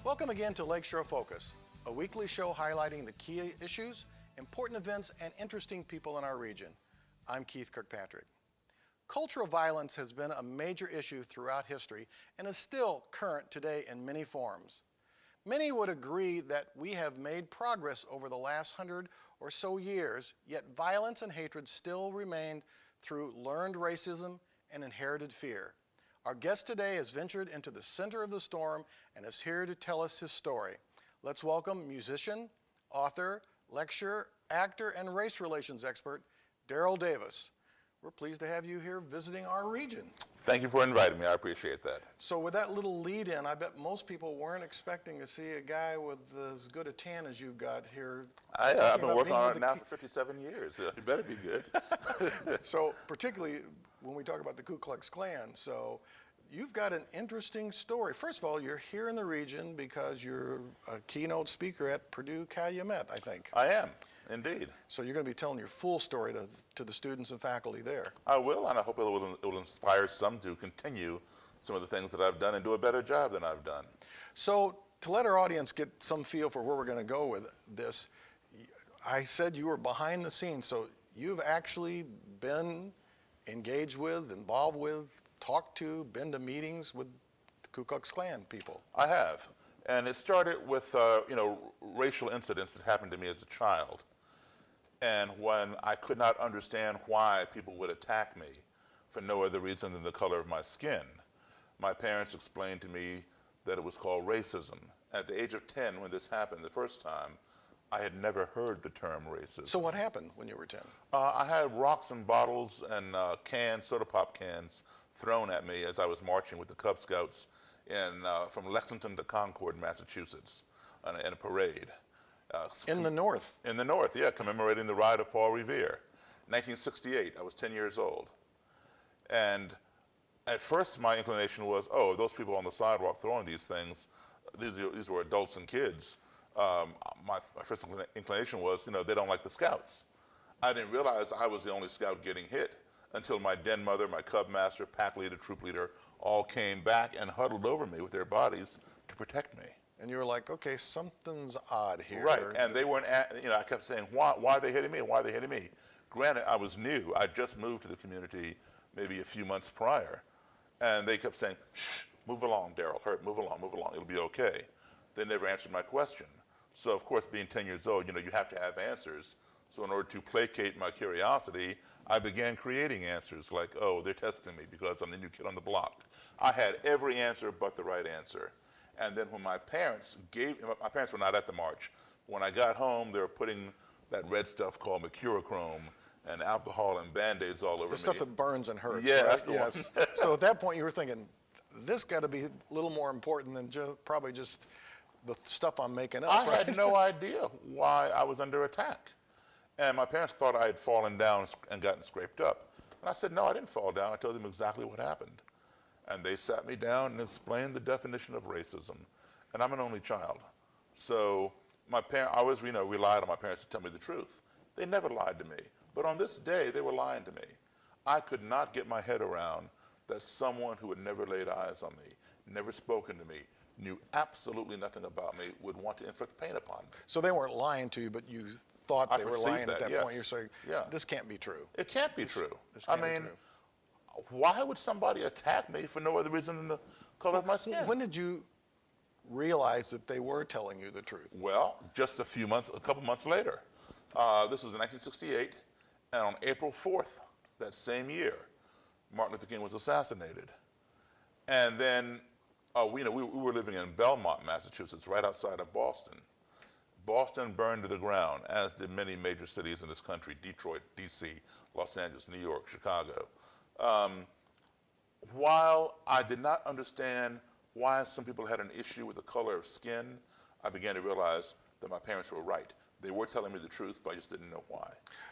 Welcome again to Lakeshore Focus, a weekly show highlighting the key issues, important events, and interesting people in our region. I'm Keith Kirkpatrick. Cultural violence has been a major issue throughout history and is still current today in many forms. Many would agree that we have made progress over the last 100 or so years, yet violence and hatred still remain through learned racism and inherited fear. Our guest today has ventured into the center of the storm and is here to tell us his story. Let's welcome musician, author, lecturer, actor, and race relations expert, Daryl Davis. We're pleased to have you here visiting our region. Thank you for inviting me. I appreciate that. So with that little lead in, I bet most people weren't expecting to see a guy with as good a tan as you've got here. I've been working on it now for 57 years. You better be good. So particularly when we talk about the Ku Klux Klan, so you've got an interesting story. First of all, you're here in the region because you're a keynote speaker at Purdue Calumet, I think. I am, indeed. So you're going to be telling your full story to the students and faculty there. I will, and I hope it will inspire some to continue some of the things that I've done and do a better job than I've done. So to let our audience get some feel for where we're going to go with this, I said you were behind the scenes, so you've actually been engaged with, involved with, talked to, been to meetings with the Ku Klux Klan people. I have, and it started with racial incidents that happened to me as a child, and when I could not understand why people would attack me for no other reason than the color of my skin. My parents explained to me that it was called racism. At the age of 10, when this happened the first time, I had never heard the term racism. So what happened when you were 10? I had rocks and bottles and cans, soda pop cans, thrown at me as I was marching with the Cub Scouts from Lexington to Concord, Massachusetts, in a parade. In the North? In the North, yeah, commemorating the ride of Paul Revere. 1968, I was 10 years old. And at first my inclination was, oh, those people on the sidewalk throwing these things, these were adults and kids. My first inclination was, they don't like the Scouts. I didn't realize I was the only Scout getting hit until my den mother, my Cub master, pack leader, troop leader, all came back and huddled over me with their bodies to protect me. And you were like, okay, something's odd here. Right, and they weren't, I kept saying, why are they hitting me? Why are they hitting me? Granted, I was new. I just moved to the community maybe a few months prior. And they kept saying, shh, move along, Daryl, hurry, move along, it'll be okay. They never answered my question. So of course, being 10 years old, you have to have answers. So in order to placate my curiosity, I began creating answers like, oh, they're testing me because I'm the new kid on the block. I had every answer but the right answer. And then when my parents were not at the march. When I got home, they were putting that red stuff called mercurochrome and alcohol and Band-Aids all over me. The stuff that burns and hurts, yeah, right? That's the yes. one. So at that point you were thinking, this got to be a little more important than probably just the stuff I'm making up. I had no idea why I was under attack. And my parents thought I had fallen down and gotten scraped up. And I said, no, I didn't fall down. I told them exactly what happened. And they sat me down and explained the definition of racism. And I'm an only child. So I always relied on my parents to tell me the truth. They never lied to me. But on this day, they were lying to me. I could not get my head around that someone who had never laid eyes on me, never spoken to me, knew absolutely nothing about me, would want to inflict pain upon me. So they weren't lying to you, but you thought they were lying at that yes. point. You're saying, this can't be true. It can't be true. This can't be true. Why would somebody attack me for no other reason than the color of my skin? When did you realize that they were telling you the truth? Well, just a couple months later. This was in 1968, and on April 4th, that same year, Martin Luther King was assassinated. And then, we were living in Belmont, Massachusetts, right outside of Boston. Boston burned to the ground, as did many major cities in this country: Detroit, D.C., Los Angeles, New York, Chicago. While I did not understand why some people had an issue with the color of skin, I began to realize that my parents were right. They were telling me the truth, but I just didn't know why.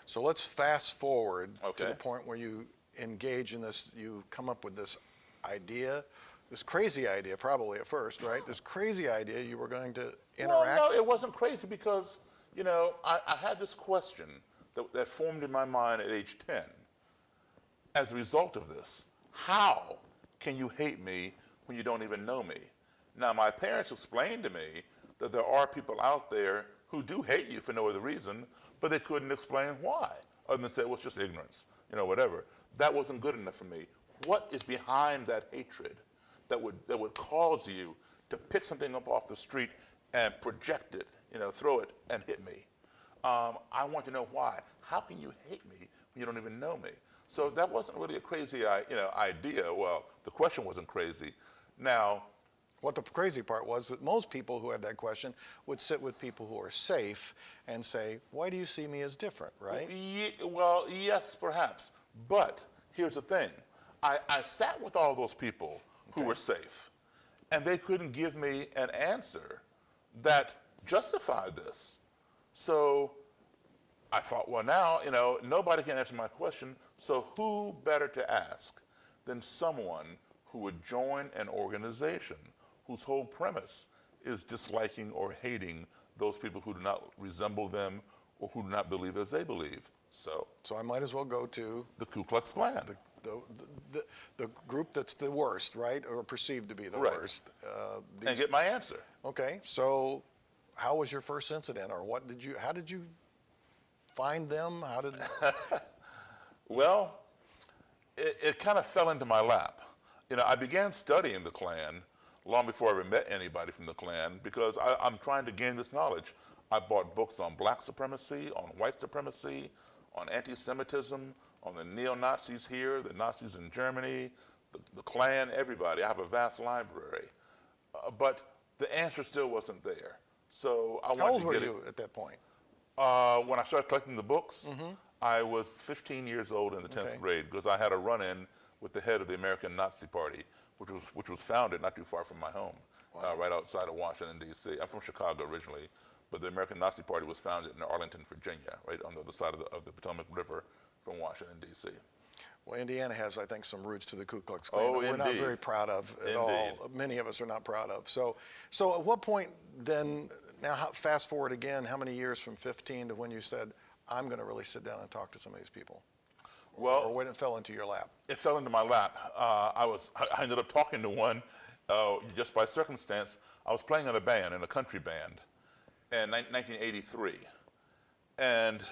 So let's fast forward to the point where you engage in this, you come up with this idea, this crazy idea probably at first, right? This crazy idea you were going to interact. Well, no, it wasn't crazy because, I had this question that formed in my mind at age 10. As a result of this, how can you hate me when you don't even know me? Now, my parents explained to me that there are people out there who do hate you for no other reason, but they couldn't explain why, other than say, well, it's just ignorance, whatever. That wasn't good enough for me. What is behind that hatred that would cause you to pick something up off the street and project it, throw it and hit me? I want to know why. How can you hate me when you don't even know me? So that wasn't really a crazy, idea. Well, the question wasn't crazy. Now, What the crazy part was that most people who had that question would sit with people who are safe and say, why do you see me as different, right? well, yes, perhaps. But here's the thing. I sat with all those people who were safe, and they couldn't give me an answer that justified this. So I thought, well, now, nobody can answer my question, so who better to ask than someone who would join an organization whose whole premise is disliking or hating those people who do not resemble them or who do not believe as they believe. So I might as well go to the Ku Klux Klan. the group that's the worst, right, or perceived to be the Right. worst. And get my answer. Okay, so how was your first incident, or how did you find them? How did? Well, it kind of fell into my lap. I began studying the Klan long before I ever met anybody from the Klan because I'm trying to gain this knowledge. I bought books on black supremacy, on white supremacy, on anti-Semitism, on the neo-Nazis here, the Nazis in Germany, the Klan, everybody. I have a vast library. But the answer still wasn't there. So I How wanted old to were get you at that point? When I started collecting the books, I was 15 years old in the 10th Okay. grade because I had a run-in with the head of the American Nazi Party, which was founded not too far from my home, right outside of Washington, D.C. I'm from Chicago originally, but the American Nazi Party was founded in Arlington, Virginia, right on the other side of the Potomac River from Washington, D.C. Well, Indiana has, I think, some roots to the Ku Klux Klan Oh, that we're not indeed. very proud of at Indeed. all. Many of us are not proud of. So at what point then, now fast forward again, how many years from 15 to when you said, I'm going to really sit down and talk to some of these people? Well, Or when it fell into your lap? it fell into my lap. I ended up talking to one just by circumstance. I was playing in a country band, in 1983. And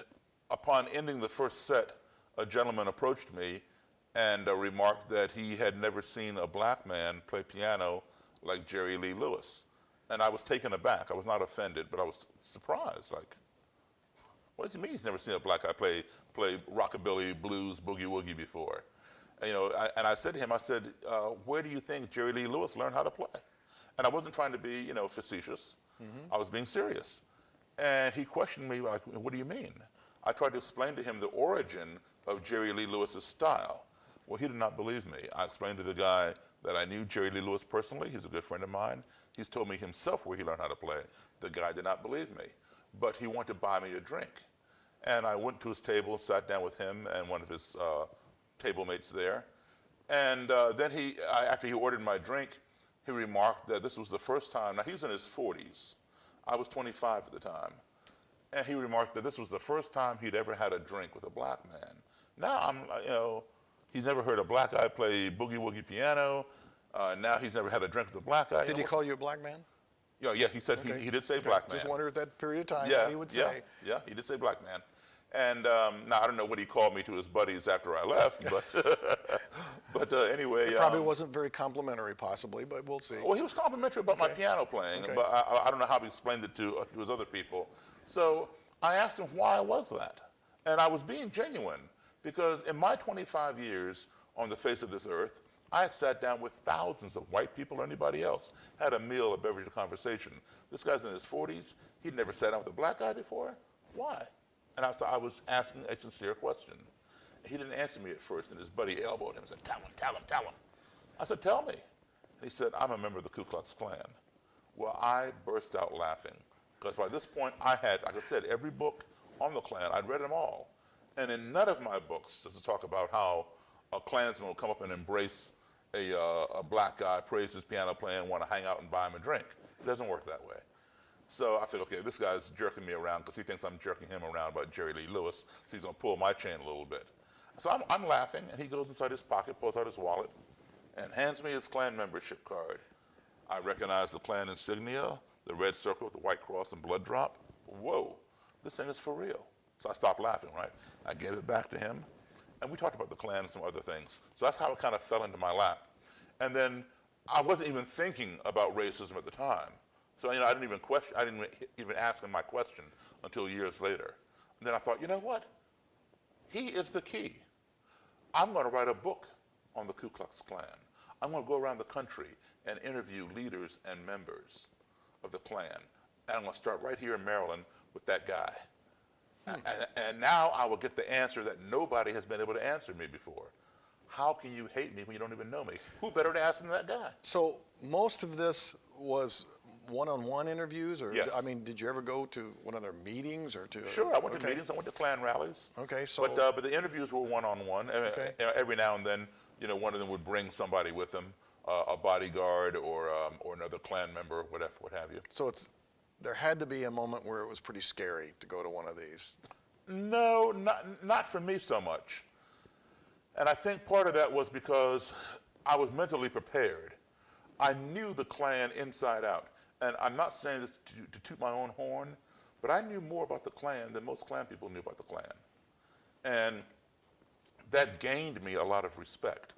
upon ending the first set, a gentleman approached me and remarked that he had never seen a black man play piano like Jerry Lee Lewis. And I was taken aback. I was not offended, but I was surprised. Like, what does he mean he's never seen a black guy play rockabilly, blues, boogie-woogie before? And I said to him, where do you think Jerry Lee Lewis learned how to play? And I wasn't trying to be, facetious. I was being serious. And he questioned me like, what do you mean? I tried to explain to him the origin of Jerry Lee Lewis's style. Well, he did not believe me. I explained to the guy that I knew Jerry Lee Lewis personally. He's a good friend of mine. He's told me himself where he learned how to play. The guy did not believe me, but he wanted to buy me a drink. And I went to his table and sat down with him and one of his table mates there. And then after he ordered my drink, he remarked that this was the first time, now he was in his 40s. I was 25 at the time. And he remarked that this was the first time he'd ever had a drink with a black man. Now he's never heard a black guy play boogie-woogie piano. Now he's never had a drink with a black guy. Did he call you a black man? Yeah, he said Okay. he did say black man. Just wondered at that period of time what he would say. Yeah, he did say black man. And now I don't know what he called me to his buddies after I left, but anyway. It probably wasn't very complimentary, possibly, but we'll see. Well, he was complimentary about my piano playing, Okay. but I don't know how he explained it to his other people. So I asked him why was that, and I was being genuine because in my 25 years on the face of this earth, I had sat down with thousands of white people or anybody else, had a meal, a beverage, a conversation. This guy's in his 40s. He'd never sat down with a black guy before. Why? And I was asking a sincere question. He didn't answer me at first, and his buddy elbowed him and said, tell him. I said, tell me. He said, I'm a member of the Ku Klux Klan. Well, I burst out laughing, because by this point, I had, like I said, every book on the Klan. I'd read them all. And in none of my books does it talk about how a Klansman will come up and embrace a black guy, praise his piano playing, want to hang out and buy him a drink. It doesn't work that way. So I figured, okay, this guy's jerking me around because he thinks I'm jerking him around about Jerry Lee Lewis, so he's going to pull my chain a little bit. So I'm laughing, and he goes inside his pocket, pulls out his wallet, and hands me his Klan membership card. I recognized the Klan insignia, the red circle with the white cross and blood drop. Whoa, this thing is for real. So I stopped laughing, right? I gave it back to him, and we talked about the Klan and some other things. So that's how it kind of fell into my lap. And then I wasn't even thinking about racism at the time. So, I didn't even ask him my question until years later. And then I thought, you know what? He is the key. I'm going to write a book on the Ku Klux Klan. I'm going to go around the country and interview leaders and members of the Klan. And I'm going to start right here in Maryland with that guy. And now I will get the answer that nobody has been able to answer me before. How can you hate me when you don't even know me? Who better to ask than that guy? So most of this was one-on-one interviews, or Yes. did you ever go to one of their meetings or to? Sure, I went to meetings, I went to Klan rallies. Okay, so But the interviews were one-on-one. Okay. Every now and then, one of them would bring somebody with them, a bodyguard or another Klan member, what have you. so there had to be a moment where it was pretty scary to go to one of these. No, not for me so much. And I think part of that was because I was mentally prepared. I knew the Klan inside out. And I'm not saying this to toot my own horn, but I knew more about the Klan than most Klan people knew about the Klan. And that gained me a lot of respect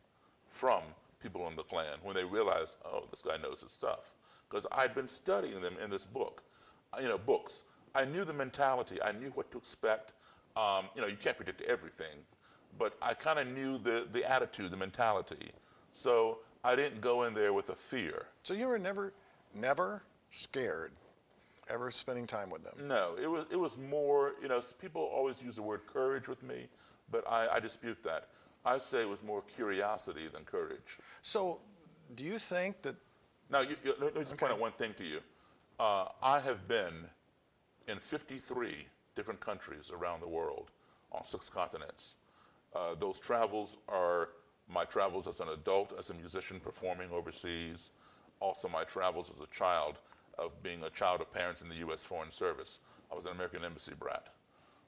from people in the Klan when they realized, oh, this guy knows his stuff. Because I'd been studying them in this book, books. I knew the mentality. I knew what to expect. You can't predict everything, but I kind of knew the attitude, the mentality. So I didn't go in there with a fear. So you were never scared ever spending time with them? No, it was more, people always use the word courage with me, but I dispute that. I say it was more curiosity than courage. So do you think that? Now, let me just point out one thing to you. I have been in 53 different countries around the world on 6 continents. Those travels are my travels as an adult, as a musician performing overseas, also my travels as a child, of being a child of parents in the U.S. Foreign Service. I was an American Embassy brat.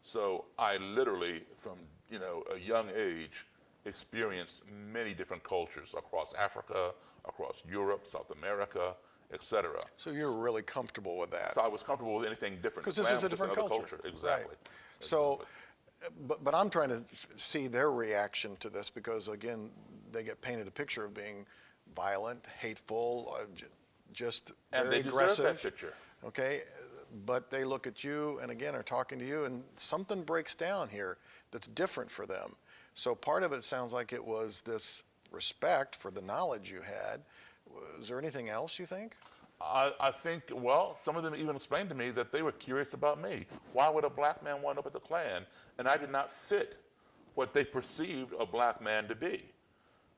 So I literally, from a young age, experienced many different cultures across Africa, across Europe, South America, etc. So you're really comfortable with that? So I was comfortable with anything different. Because this is a different culture. Exactly. Right. So, but I'm trying to see their reaction to this because, again, they get painted a picture of being violent, hateful, just and very they aggressive. deserve that picture. Okay, but they look at you and again are talking to you, and something breaks down here that's different for them. So part of it sounds like it was this respect for the knowledge you had. Was there anything else you think? I think, well, some of them even explained to me that they were curious about me. Why would a black man wind up at the Klan? And I did not fit what they perceived a black man to be.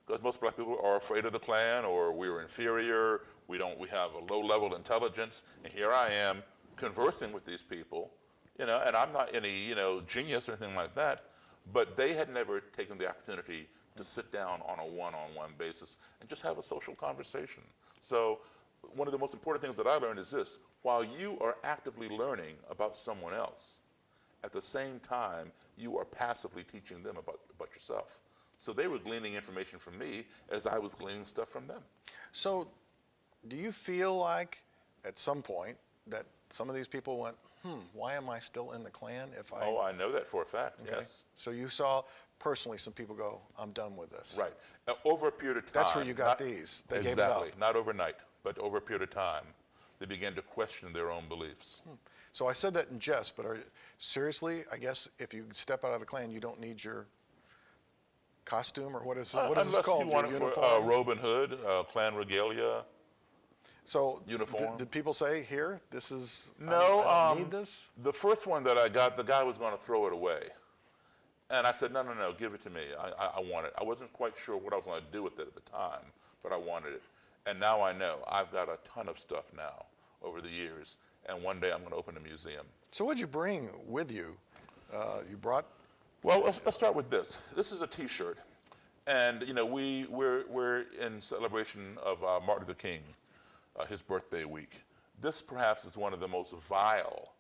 Because most black people are afraid of the Klan, or we were inferior, we have a low level intelligence, and here I am conversing with these people, and I'm not any, genius or anything like that, but they had never taken the opportunity to sit down on a one-on-one basis and just have a social conversation. So one of the most important things that I learned is this: while you are actively learning about someone else, at the same time, you are passively teaching them about yourself. So they were gleaning information from me as I was gleaning stuff from them. So do you feel like at some point that some of these people went, why am I still in the Klan if I... Oh, I know that for a fact, Okay. yes. So you saw personally some people go, I'm done with this. Right. Over a period of time. That's where you got these. They gave it up. Exactly. Not overnight, but over a period of time, they began to question their own beliefs. So I said that in jest, but seriously, I guess if you step out of the Klan, you don't need your costume, or what is this Unless called? you want Your it for uniform? robe and hood, Klan regalia. So uniform. Did people say, here, this is, No, I don't need this? The first one that I got, the guy was going to throw it away. And I said, no, give it to me. I want it. I wasn't quite sure what I was going to do with it at the time, but I wanted it. And now I know. I've got a ton of stuff now over the years, and one day I'm going to open a museum. So what'd you bring with you? You brought... Well, let's start with this. This is a T-shirt, and we're in celebration of Martin Luther King, his birthday week. This perhaps is one of the most vile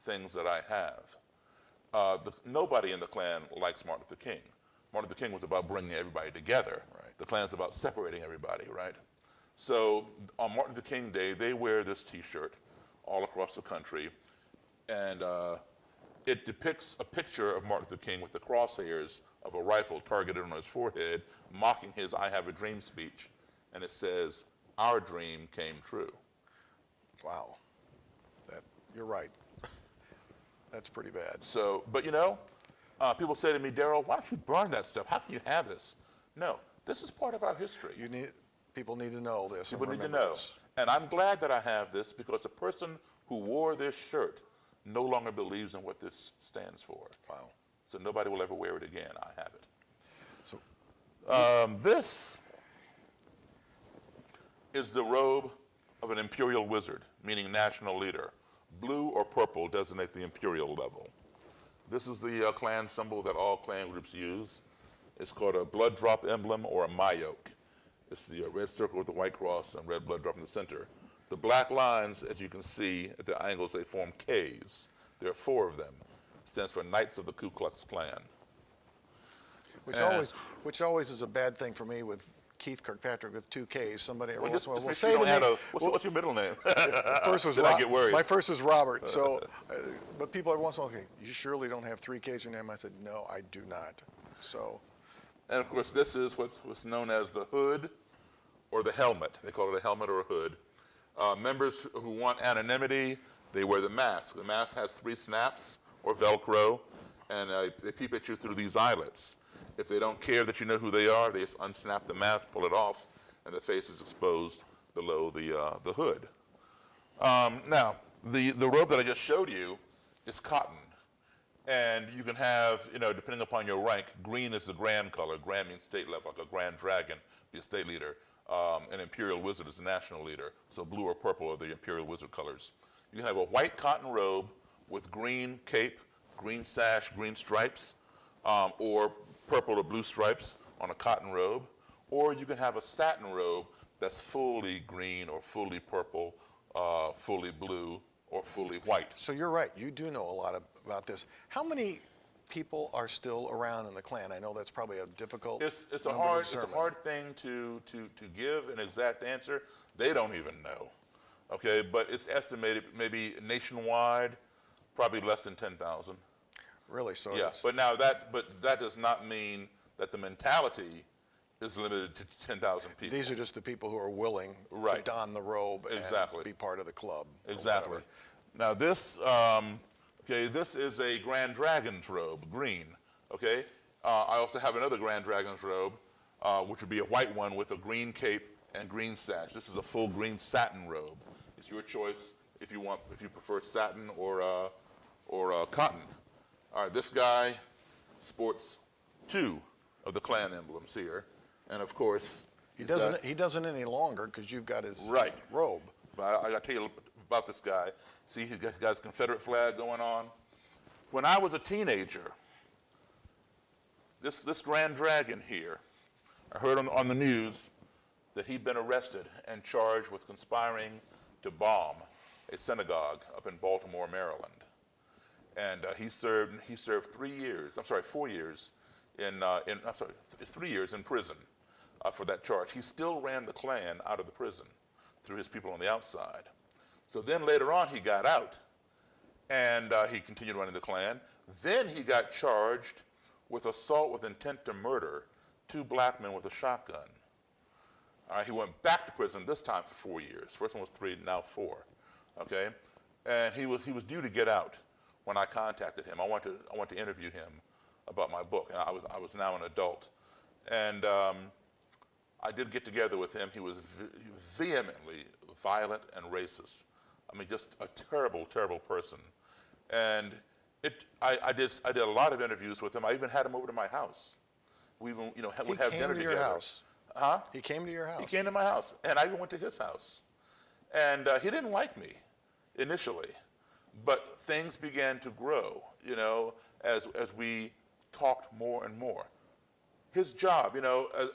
things that I have. Nobody in the Klan likes Martin Luther King. Martin Luther King was about bringing everybody together. Right. The Klan's about separating everybody, right? So on Martin Luther King Day, they wear this T-shirt all across the country, and it depicts a picture of Martin Luther King with the crosshairs of a rifle targeted on his forehead, mocking his "I Have a Dream" speech, and it says, "Our dream came true." Wow. You're right. That's pretty bad. So, but people say to me, "Daryl, why don't you burn that stuff? How can you have this?" No, this is part of our history. People need to know this. People need to remember know. this. And I'm glad that I have this, because the person who wore this shirt no longer believes in what this stands for. Wow. So nobody will ever wear it again. I have it. So This is the robe of an imperial wizard, meaning national leader. Blue or purple designate the imperial level. This is the clan symbol that all clan groups use. It's called a blood drop emblem, or a mayoke. It's the red circle with the white cross and red blood drop in the center. The black lines, as you can see at the angles, they form Ks. There are 4 of them. It stands for Knights of the Ku Klux Klan. which always is a bad thing for me with Keith Kirkpatrick with 2 Ks. Somebody every once in a while will make say sure you to don't me, have what's your middle name? first was Then I get worried. My first is Robert. So, but people every once in a while say, "You surely don't have 3 Ks in your name." I said, "No, I do not." So, And of course, this is what's known as the hood or the helmet. They call it a helmet or a hood. Members who want anonymity, they wear the mask. The mask has 3 snaps or Velcro, and they peep at you through these eyelets. If they don't care that you know who they are, they just unsnap the mask, pull it off, and the face is exposed below the hood. Now, the robe that I just showed you is cotton. And you can have, depending upon your rank, green is the grand color. Grand means state level, like a grand dragon, be a state leader. An imperial wizard is the national leader. So blue or purple are the imperial wizard colors. You can have a white cotton robe with green cape, green sash, green stripes, or purple or blue stripes on a cotton robe. Or you can have a satin robe that's fully green or fully purple, fully blue, or fully white. so you're right. You do know a lot about this. How many people are still around in the Klan? I know that's probably a difficult. It's a number to hard determine. thing to give an exact answer. They don't even know. Okay, but it's estimated maybe nationwide, probably less than 10,000. Really? So Yeah, it's, but that does not mean that the mentality is limited to 10,000 people. these are just the people who are willing to Right. don the robe Exactly. and be part of the club. or Exactly. whatever. Now this, this is a Grand Dragon's robe, green. Okay. I also have another Grand Dragon's robe, which would be a white one with a green cape and green sash. This is a full green satin robe. It's your choice if you prefer satin or cotton. All right. This guy sports 2 of the Klan emblems here, and of course He doesn't any longer because you've got his Right. robe. But I got to tell you about this guy. See, he's got his Confederate flag going on. When I was a teenager, this Grand Dragon here, I heard on the news that he'd been arrested and charged with conspiring to bomb a synagogue up in Baltimore, Maryland. And he served 4 years in 3 years in prison for that charge. He still ran the Klan out of the prison through his people on the outside. So then later on he got out, and he continued running the Klan. Then he got charged with assault with intent to murder 2 black men with a shotgun. All right, he went back to prison, this time for 4 years. First one was 3, now 4. Okay, and he was due to get out when I contacted him. I want to interview him about my book, and I was now an adult, and I did get together with him. He was vehemently violent and racist. I mean, just a terrible, terrible person. And I did a lot of interviews with him. I even had him over to my house. We even would have dinner together. He came to your house. Huh? He came to your house. He came to my house, and I even went to his house. And he didn't like me initially, but things began to grow, as we talked more and more. His job,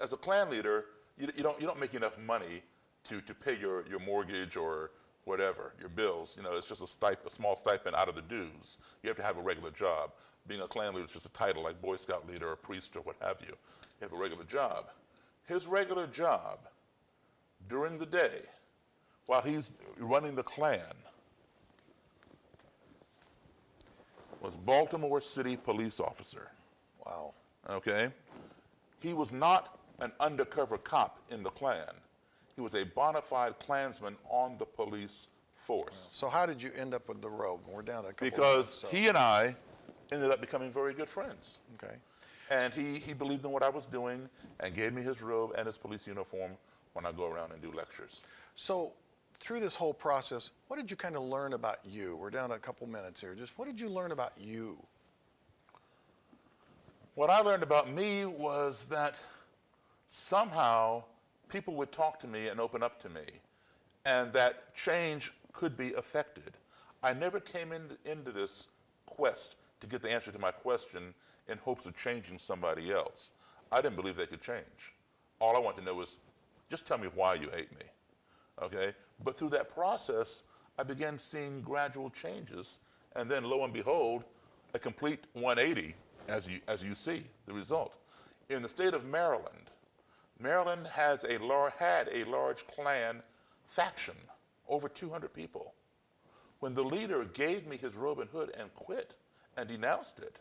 as a Klan leader, you don't make enough money to pay your mortgage or whatever, your bills. It's just a small stipend out of the dues. You have to have a regular job. Being a Klan leader is just a title like Boy Scout leader or priest or what have you. You have a regular job. His regular job during the day, while he's running the Klan, was Baltimore City police officer. Wow. Okay? He was not an undercover cop in the Klan. He was a bona fide Klansman on the police force. So how did you end up with the robe? We're down to a couple of Because minutes, so. he and I ended up becoming very good friends. Okay. And he believed in what I was doing and gave me his robe and his police uniform when I go around and do lectures. So through this whole process, what did you kind of learn about you? We're down to a couple minutes here. Just what did you learn about you? What I learned about me was that somehow people would talk to me and open up to me, and that change could be affected. I never came into this quest to get the answer to my question in hopes of changing somebody else. I didn't believe they could change. All I wanted to know was, just tell me why you hate me, okay? But through that process, I began seeing gradual changes, and then lo and behold, a complete 180, as you see the result. In the state of Maryland, Maryland had a large Klan faction, over 200 people. When the leader gave me his robe and hood and quit and denounced it,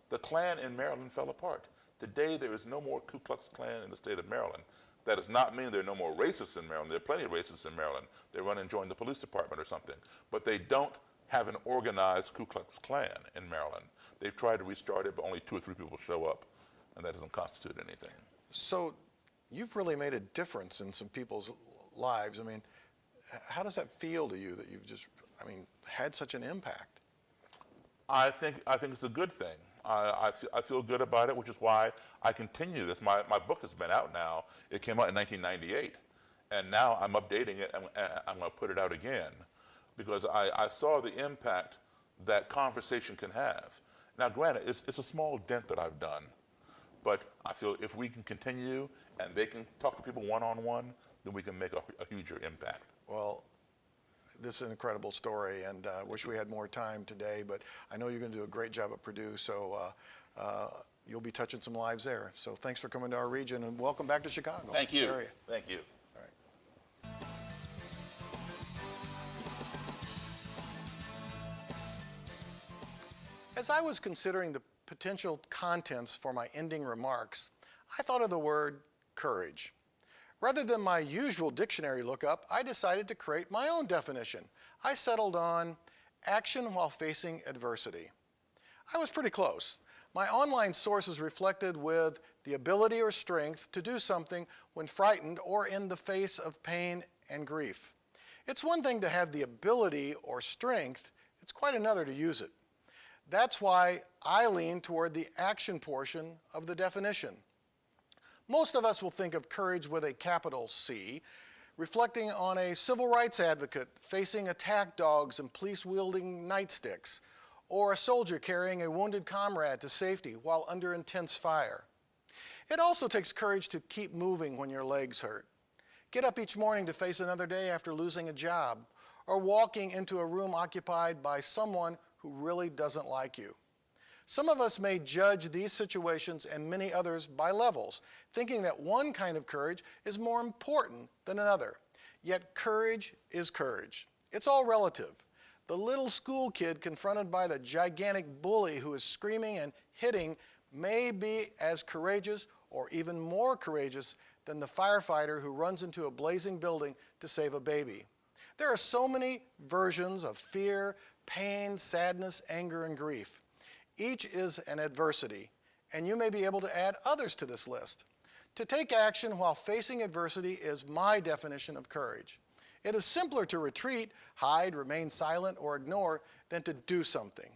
the Klan in Maryland fell apart. Today, there is no more Ku Klux Klan in the state of Maryland. That does not mean there are no more racists in Maryland. There are plenty of racists in Maryland. They run and join the police department or something. But they don't have an organized Ku Klux Klan in Maryland. They've tried to restart it, but only 2 or 3 people show up, and that doesn't constitute anything. So you've really made a difference in some people's lives. I mean, how does that feel to you that you've just, had such an impact? I think it's a good thing. I feel good about it, which is why I continue this. My book has been out now. It came out in 1998, and now I'm updating it, and I'm going to put it out again, because I saw the impact that conversation can have. Now, granted, it's a small dent that I've done, but I feel if we can continue and they can talk to people one-on-one, then we can make a huger impact. Well, this is an incredible story, and I wish we had more time today, but I know you're going to do a great job at Purdue, so you'll be touching some lives there. So thanks for coming to our region, and welcome back to Chicago. Thank you. Area. Thank you. All right. As I was considering the potential contents for my ending remarks, I thought of the word courage. Rather than my usual dictionary lookup, I decided to create my own definition. I settled on action while facing adversity. I was pretty close. My online sources reflected with the ability or strength to do something when frightened or in the face of pain and grief. It's one thing to have the ability or strength, it's quite another to use it. That's why I lean toward the action portion of the definition. Most of us will think of courage with a capital C, reflecting on a civil rights advocate facing attack dogs and police-wielding nightsticks, or a soldier carrying a wounded comrade to safety while under intense fire. It also takes courage to keep moving when your legs hurt. Get up each morning to face another day after losing a job, or walking into a room occupied by someone who really doesn't like you. Some of us may judge these situations and many others by levels, thinking that one kind of courage is more important than another. Yet courage is courage. It's all relative. The little school kid confronted by the gigantic bully who is screaming and hitting may be as courageous or even more courageous than the firefighter who runs into a blazing building to save a baby. There are so many versions of fear, pain, sadness, anger, and grief. Each is an adversity, and you may be able to add others to this list. To take action while facing adversity is my definition of courage. It is simpler to retreat, hide, remain silent, or ignore than to do something.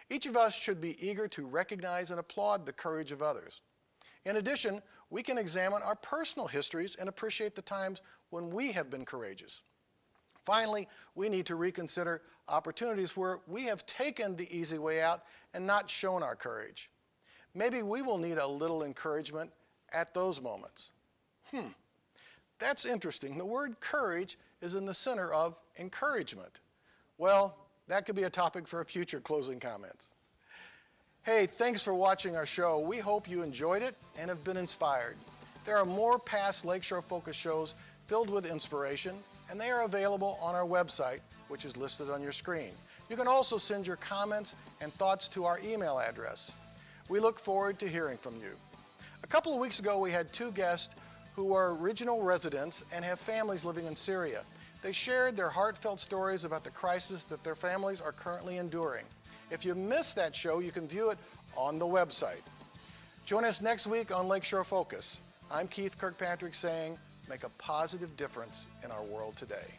Each of us should be eager to recognize and applaud the courage of others. In addition, we can examine our personal histories and appreciate the times when we have been courageous. Finally, we need to reconsider opportunities where we have taken the easy way out and not shown our courage. Maybe we will need a little encouragement at those moments. That's interesting. The word courage is in the center of encouragement. Well, that could be a topic for a future closing comments. Hey, thanks for watching our show. We hope you enjoyed it and have been inspired. There are more past Lakeshore Focus shows filled with inspiration, and they are available on our website, which is listed on your screen. You can also send your comments and thoughts to our email address. We look forward to hearing from you. A couple of weeks ago, we had two guests who are regional residents and have families living in Syria. They shared their heartfelt stories about the crisis that their families are currently enduring. If you missed that show, you can view it on the website. Join us next week on Lakeshore Focus. I'm Keith Kirkpatrick saying, make a positive difference in our world today.